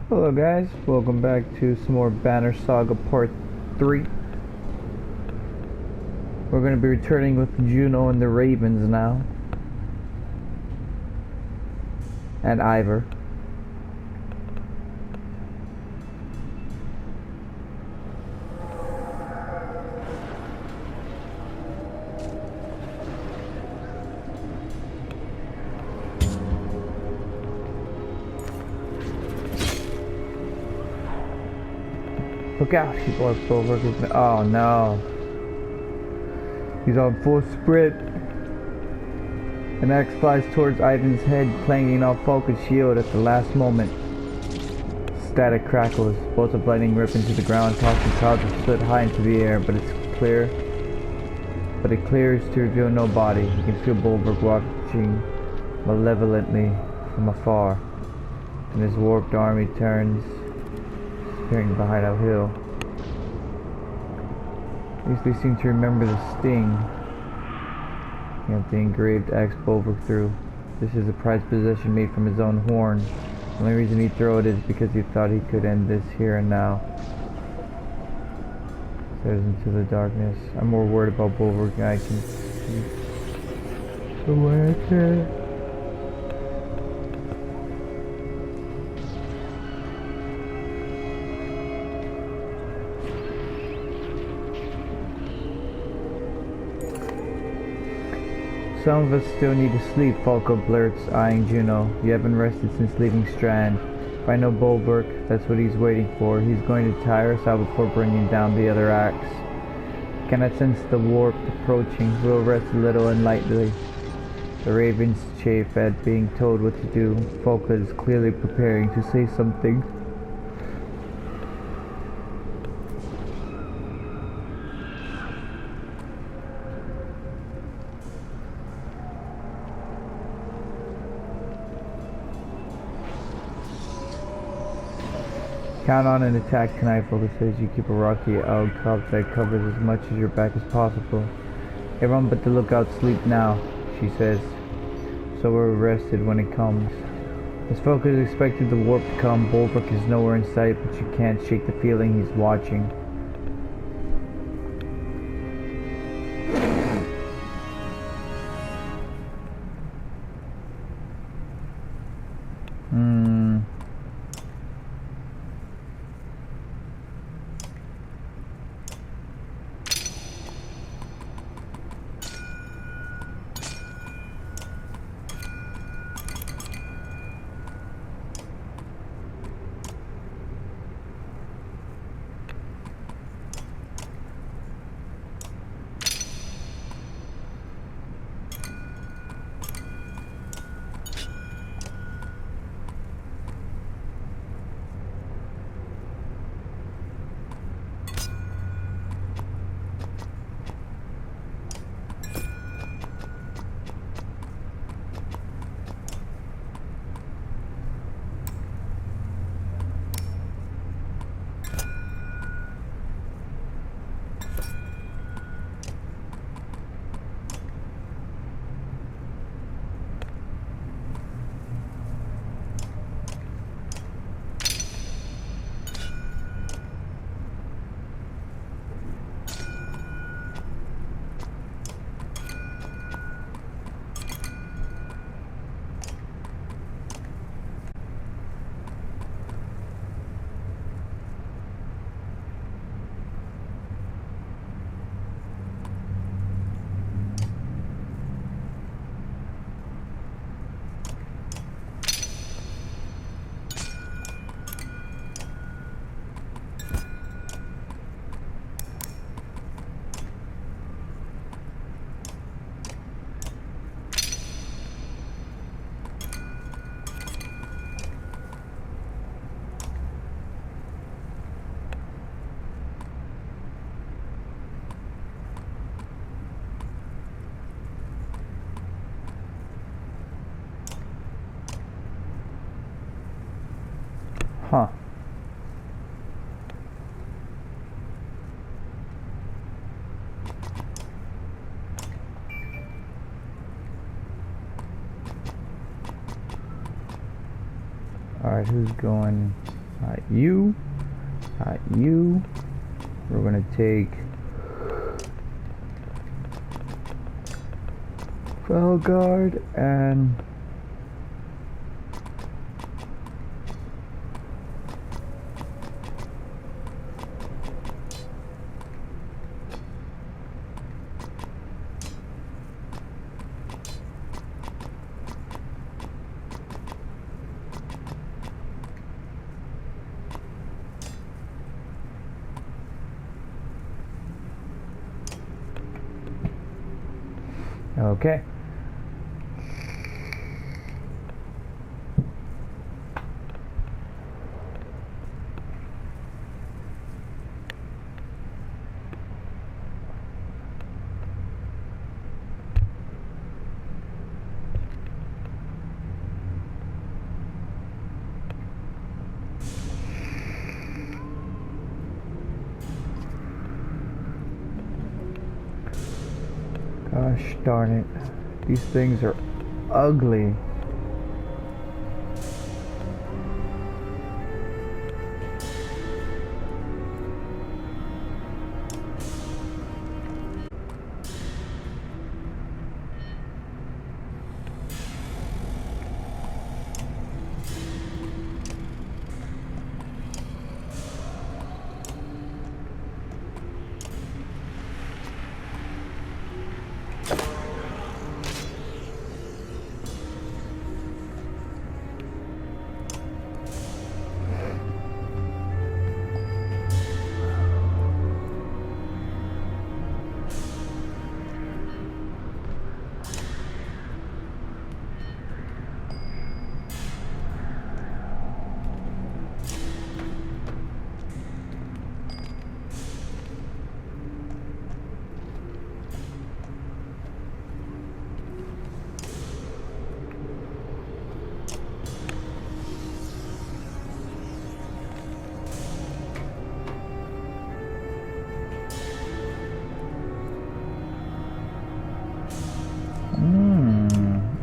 Hello guys, welcome back to some more Banner Saga Part 3. We're going to be returning with Juno and the Ravens now. And Ivor. Look out, people are Bolverk. Oh no. He's on full sprint. An axe flies towards Ivan's head, clanging off Falcon's shield at the last moment. Static crackles, bolts of lightning rip into the ground, tossing clouds of soot high into the air, but it clears to reveal no body. You can feel Bolverk watching malevolently from afar, and his warped army turns, disappearing behind a hill. At least they seem to remember the sting. You know, the engraved axe Bolverk threw. This is a prized possession made from his own horn. The only reason he threw it is because he thought he could end this here and now. Stares into the darkness. I'm more worried about Bolverk than I can see. So where is it? Some of us still need to sleep, Falco blurts, eyeing Juno. You haven't rested since leaving Strand. If I know Bolverk, that's what he's waiting for. He's going to tire us out before bringing down the other axe. Can I sense the warp approaching? We'll rest a little and lightly. The ravens chafe at being told what to do. Falco is clearly preparing to say something. Count on an attack tonight, Falco says. You keep a rocky outcrop that covers as much of your back as possible. Everyone but the lookout sleep now, she says. So we're rested when it comes. As Falco expected the warp to come, Bolverk is nowhere in sight, but you can't shake the feeling he's watching. Huh. Alright, who's going? You. You. We're gonna take Felguard and okay. Gosh darn it. These things are ugly.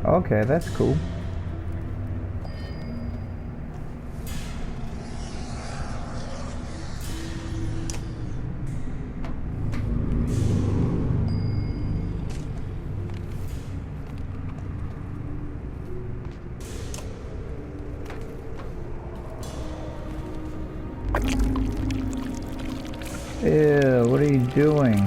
Okay, that's cool. Ew, what are you doing?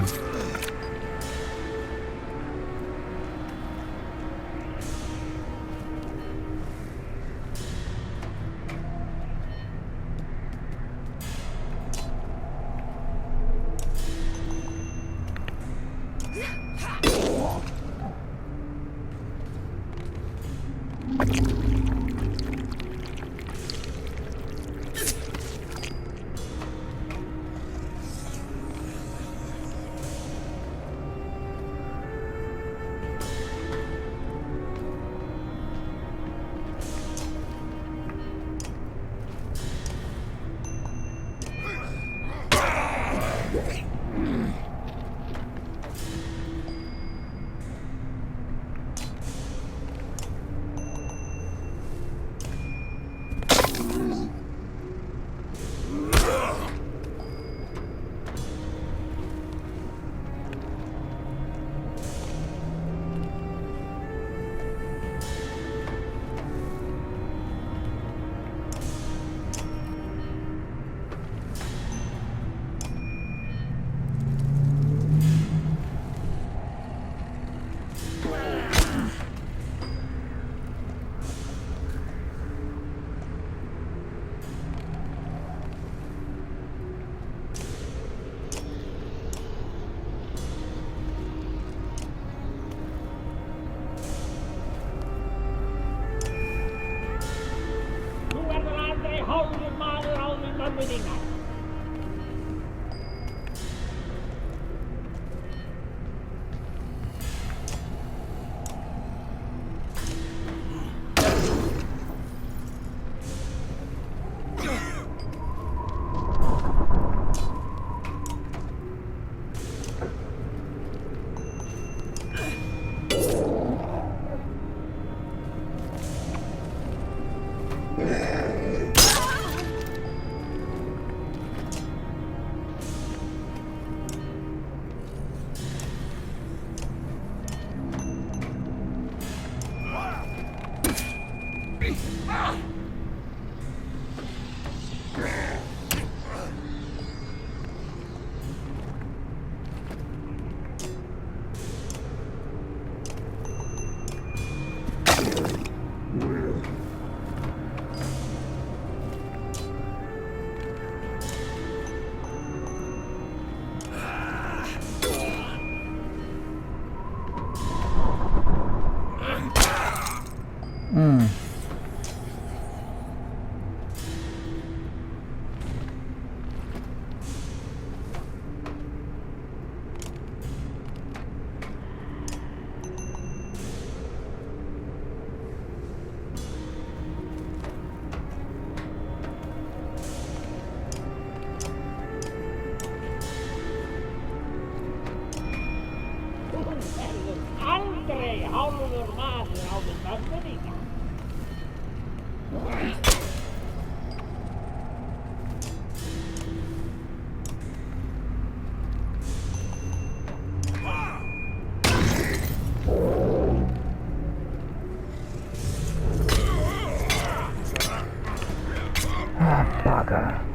Ah, bugger.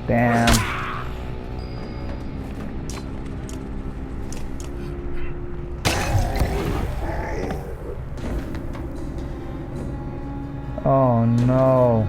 Damn. Oh no.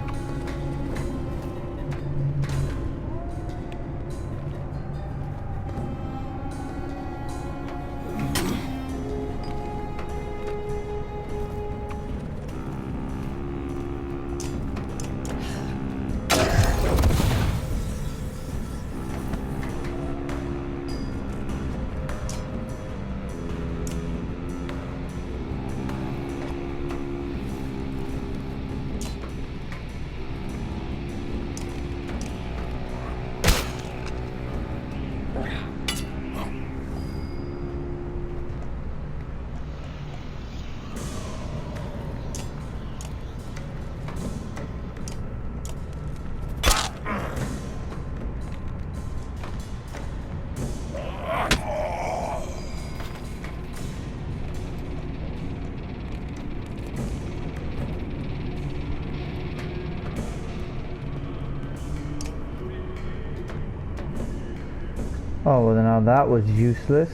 Oh, well, now that was useless.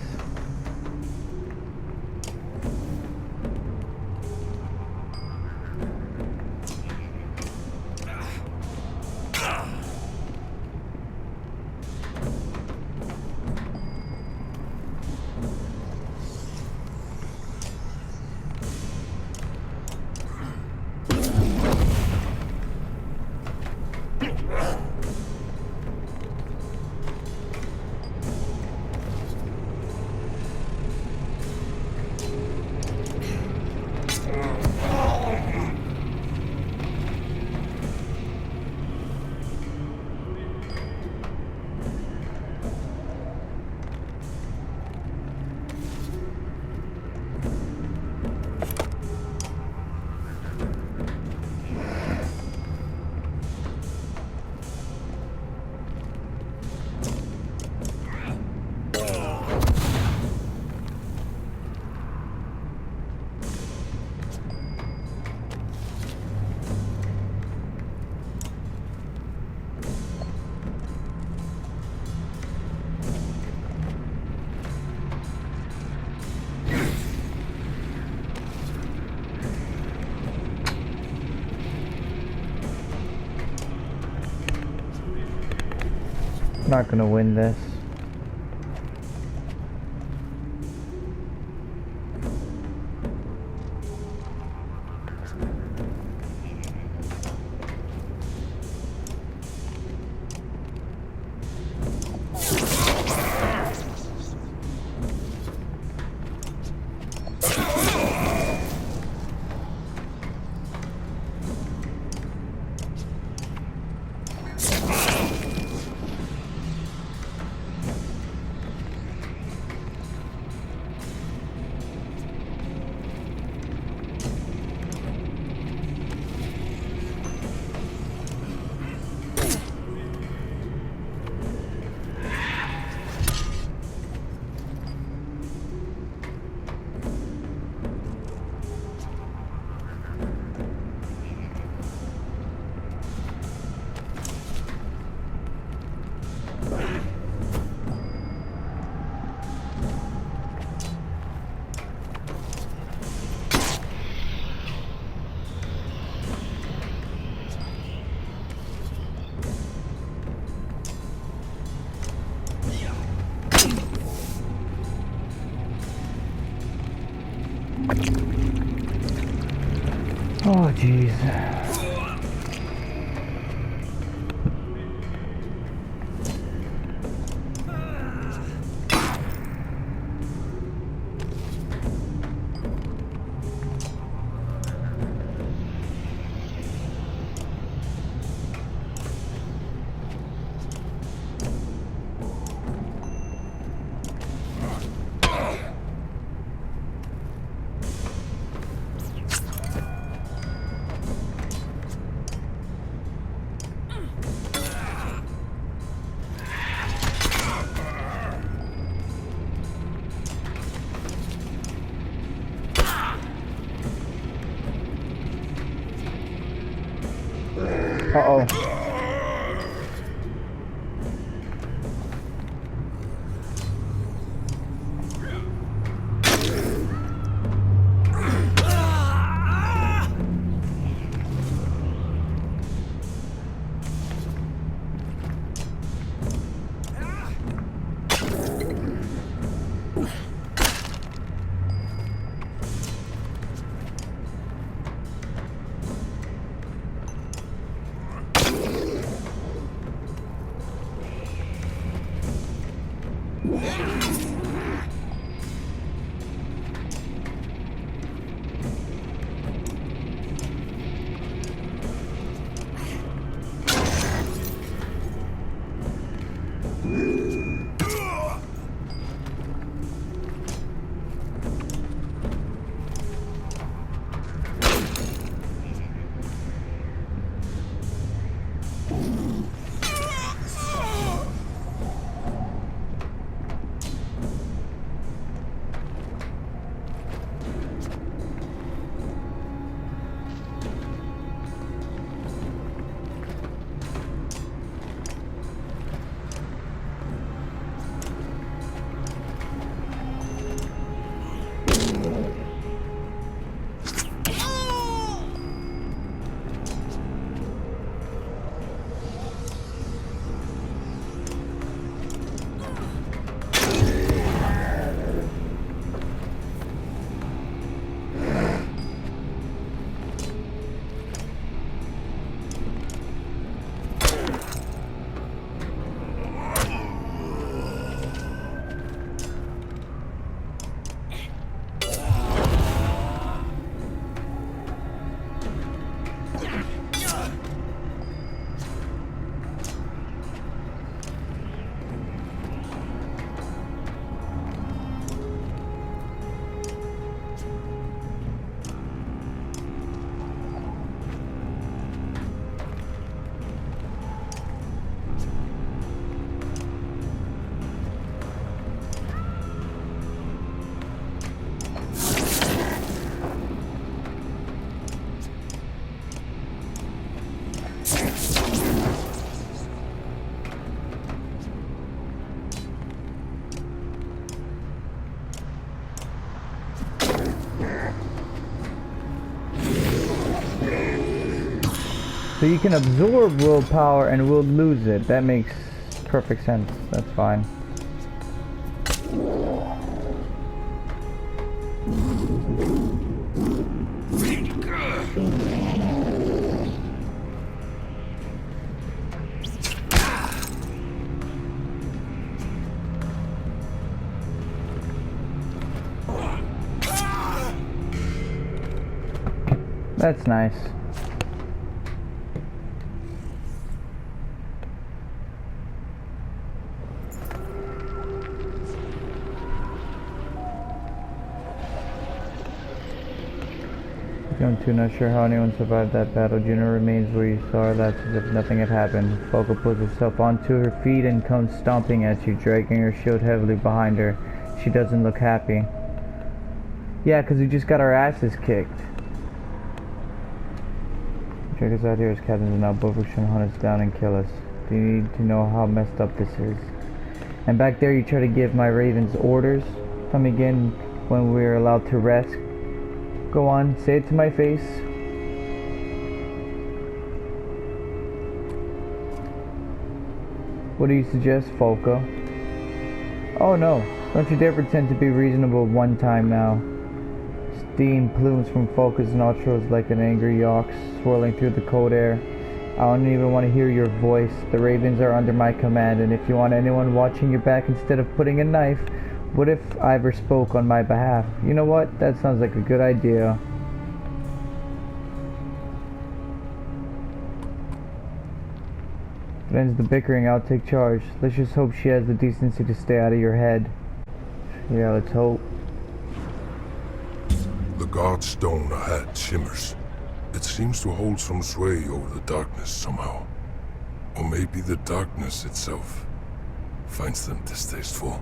Not gonna win this. Oh, jeez. Uh-oh. So you can absorb willpower and we'll lose it. That makes perfect sense. That's fine. That's nice. Zone 2, not sure how anyone survived that battle. Juno remains where you saw her last as if nothing had happened. Focal pulls herself onto her feet and comes stomping at you, dragging her shield heavily behind her. She doesn't look happy. Yeah, because we just got our asses kicked. Check us out here as captains and now Bolverk should hunt us down and kill us. Do you need to know how messed up this is? And back there you try to give my ravens orders. Come again when we're allowed to rest. Go on, say it to my face. What do you suggest, Folka? Oh no, don't you dare pretend to be reasonable one time now. Steam plumes from Folka's nostrils like an angry ox swirling through the cold air. I don't even want to hear your voice. The ravens are under my command, and if you want anyone watching your back instead of putting a knife, what if Ivor spoke on my behalf? You know what? That sounds like a good idea. If it ends the bickering, I'll take charge. Let's just hope she has the decency to stay out of your head. Yeah, let's hope. The god stone ahead shimmers. It seems to hold some sway over the darkness somehow. Or maybe the darkness itself finds them distasteful.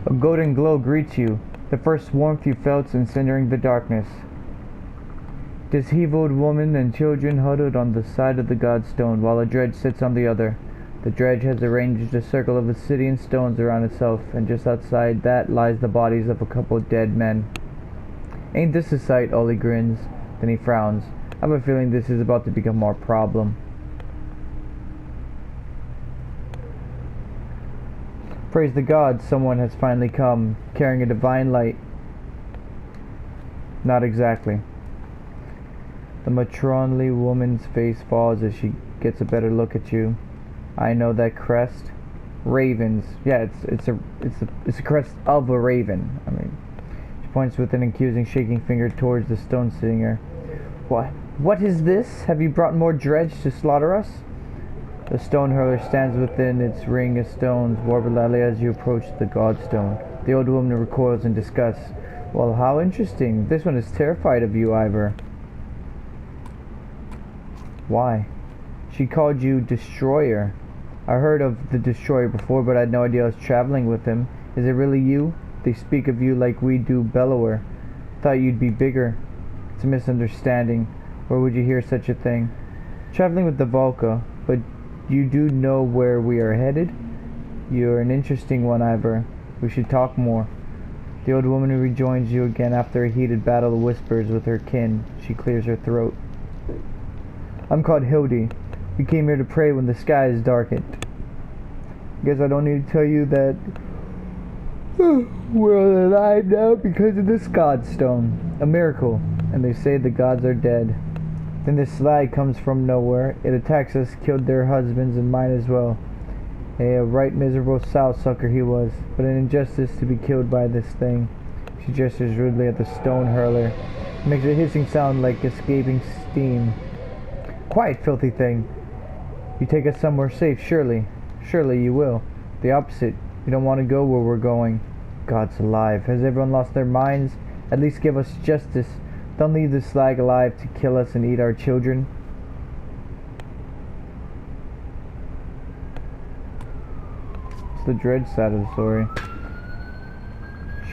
A golden glow greets you, the first warmth you felt since entering the darkness. Disheveled women and children huddled on the side of the godstone, while a dredge sits on the other. The dredge has arranged a circle of obsidian stones around itself, and just outside that lies the bodies of a couple dead men. Ain't this a sight? Ollie grins. Then he frowns. I have a feeling this is about to become more problem. Praise the gods, someone has finally come, carrying a divine light. Not exactly. The matronly woman's face falls as she gets a better look at you. I know that crest. Ravens. Yeah, it's a crest of a raven. I mean, she points with an accusing, shaking finger towards the stone singer. What is this? Have you brought more dredge to slaughter us? The stone hurler stands within its ring of stones, warblingly as you approach the godstone. The old woman recoils in disgust. Well, how interesting. This one is terrified of you, Ivor. Why? She called you Destroyer. I heard of the Destroyer before, but I had no idea I was traveling with him. Is it really you? They speak of you like we do Bellower. Thought you'd be bigger. It's a misunderstanding. Where would you hear such a thing? Traveling with the Volca, but you do know where we are headed? You're an interesting one, Ivor. We should talk more. The old woman rejoins you again after a heated battle whispers with her kin. She clears her throat. I'm called Hildy. We came here to pray when the sky is darkened. Guess I don't need to tell you that we're alive now because of this godstone. A miracle. And they say the gods are dead. Then this slag comes from nowhere. It attacks us, killed their husbands and mine as well. A right miserable sow-sucker he was, but an injustice to be killed by this thing. She gestures rudely at the stone hurler. It makes a hissing sound like escaping steam. Quiet, filthy thing. You take us somewhere safe, surely. Surely you will. The opposite. You don't want to go where we're going. God's alive. Has everyone lost their minds? At least give us justice. Don't leave the slag alive to kill us and eat our children. It's the dredge side of the story.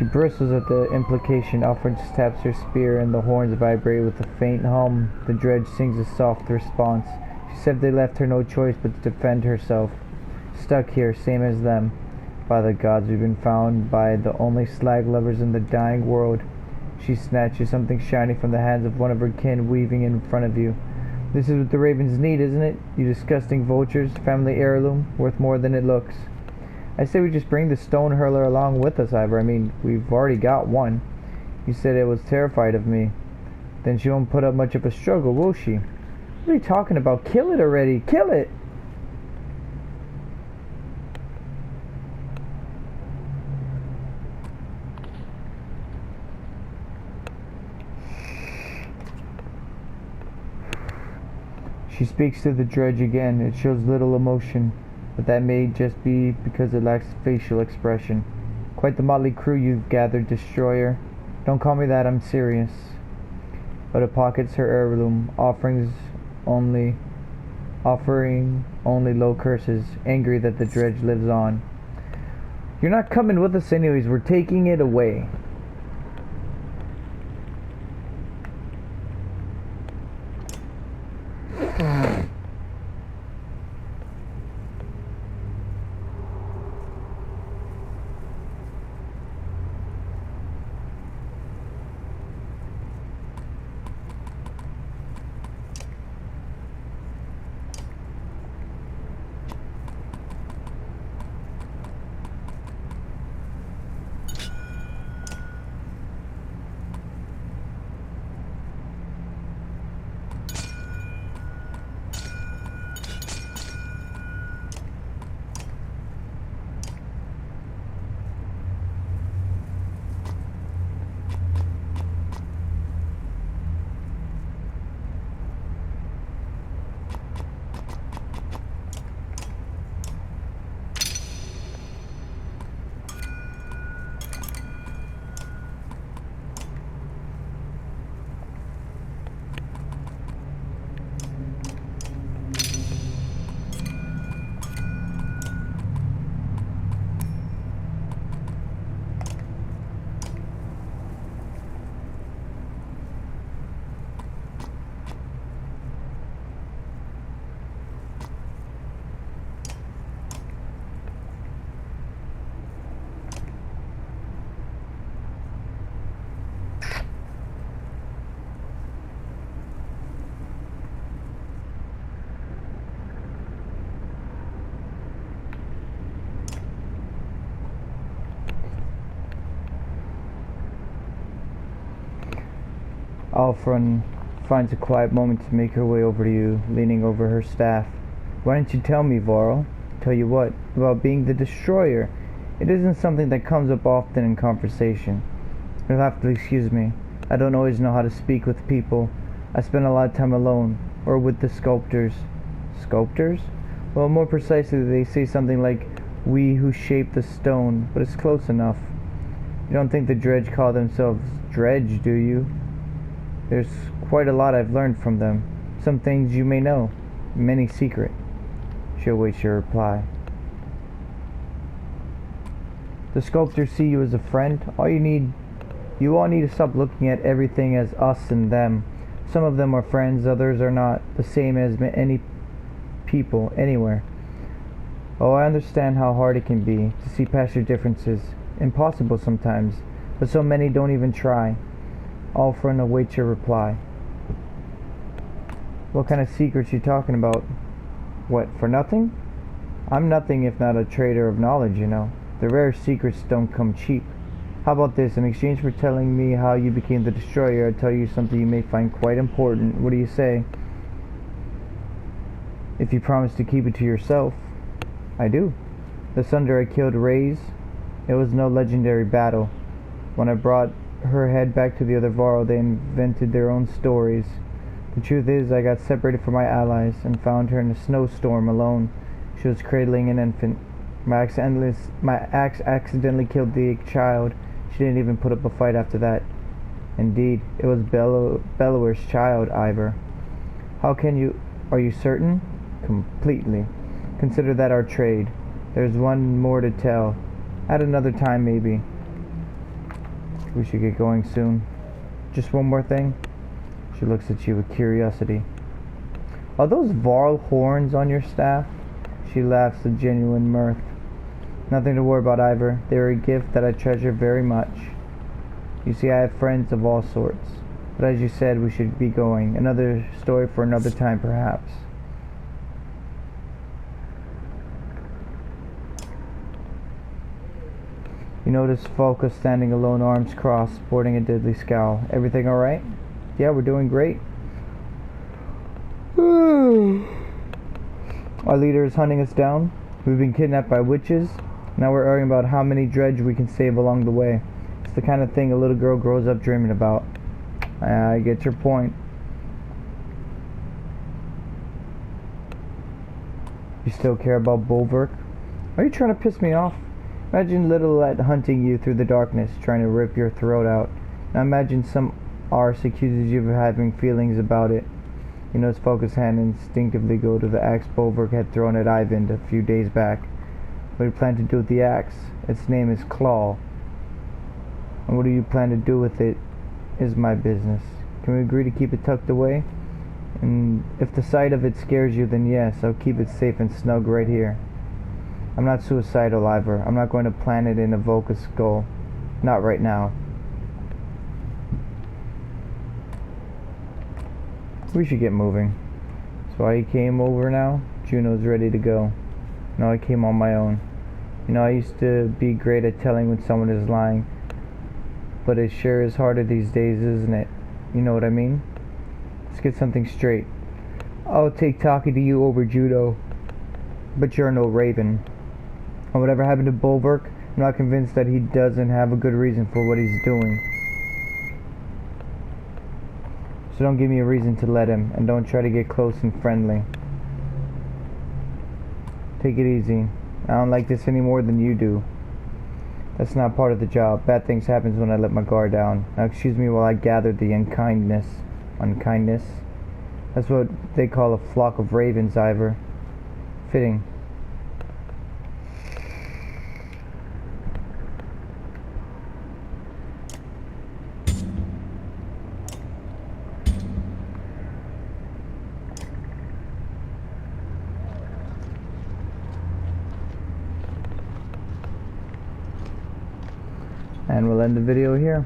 She bristles at the implication. Alfred stabs her spear and the horns vibrate with a faint hum. The dredge sings a soft response. She said they left her no choice but to defend herself. Stuck here, same as them. By the gods, we've been found by the only slag lovers in the dying world. She snatches something shiny from the hands of one of her kin, weaving in front of you. This is what the ravens need, isn't it? You disgusting vultures. Family heirloom, worth more than it looks. I say we just bring the stone hurler along with us, Ivor. I mean, we've already got one. You said it was terrified of me. Then she won't put up much of a struggle, will she? What are you talking about? Kill it already! Kill it! She speaks to the dredge again. It shows little emotion, but that may just be because it lacks facial expression. Quite the motley crew you've gathered, Destroyer. Don't call me that, I'm serious. But it pockets her heirloom, offering only low curses, angry that the dredge lives on. You're not coming with us anyways, we're taking it away. Alfred finds a quiet moment to make her way over to you, leaning over her staff. Why didn't you tell me, Varl? Tell you what? About being the Destroyer. It isn't something that comes up often in conversation. You'll have to excuse me. I don't always know how to speak with people. I spend a lot of time alone, or with the sculptors. Sculptors? Well, more precisely, they say something like, we who shape the stone, but it's close enough. You don't think the dredge call themselves dredge, do you? There's quite a lot I've learned from them. Some things you may know, many secret. She'll wait your reply. The sculptors see you as a friend. You all need to stop looking at everything as us and them. Some of them are friends, others are not. The same as any people, anywhere. Oh, I understand how hard it can be to see past your differences. Impossible sometimes, but so many don't even try. Alfred awaits your reply. What kind of secrets you talking about? What, for nothing? I'm nothing if not a trader of knowledge, you know. The rare secrets don't come cheap. How about this? In exchange for telling me how you became the Destroyer, I'll tell you something you may find quite important. What do you say? If you promise to keep it to yourself. I do. The Sunder I killed Rays. It was no legendary battle. When I brought her head back to the other Varl, they invented their own stories. The truth is, I got separated from my allies and found her in a snowstorm alone. She was cradling an infant. My axe accidentally killed the child. She didn't even put up a fight after that. Indeed, it was Bellower's child, Ivor. How can you... Are you certain? Completely. Consider that our trade. There's one more to tell. At another time, maybe. We should get going soon. Just one more thing. She looks at you with curiosity. Are those Varl horns on your staff? She laughs a genuine mirth. Nothing to worry about, Ivor. They are a gift that I treasure very much. You see, I have friends of all sorts. But as you said, we should be going. Another story for another time, perhaps. You notice Falco standing alone, arms crossed, sporting a deadly scowl. Everything alright? Yeah, we're doing great. Our leader is hunting us down. We've been kidnapped by witches. Now we're arguing about how many dredge we can save along the way. It's the kind of thing a little girl grows up dreaming about. I get your point. You still care about Bolverk? Are you trying to piss me off? Imagine little Let hunting you through the darkness, trying to rip your throat out. Now imagine some arse accuses you of having feelings about it. You notice Falco's hand instinctively go to the axe Bolverk had thrown at Ivan a few days back. What do you plan to do with the axe? Its name is Claw. And what do you plan to do with it is my business. Can we agree to keep it tucked away? And if the sight of it scares you, then yes, I'll keep it safe and snug right here. I'm not suicidal, Ivor. I'm not going to plant it in a Volca's skull. Not right now. We should get moving. So I came over now. Juno's ready to go. No, I came on my own. You know, I used to be great at telling when someone is lying. But it sure is harder these days, isn't it? You know what I mean? Let's get something straight. I'll take talking to you over Juno. But you're no raven. And whatever happened to Bolverk, I'm not convinced that he doesn't have a good reason for what he's doing. So don't give me a reason to let him, and don't try to get close and friendly. Take it easy. I don't like this any more than you do. That's not part of the job. Bad things happen when I let my guard down. Now excuse me while I gather the unkindness. Unkindness? That's what they call a flock of ravens, Ivor. Fitting. And we'll end the video here.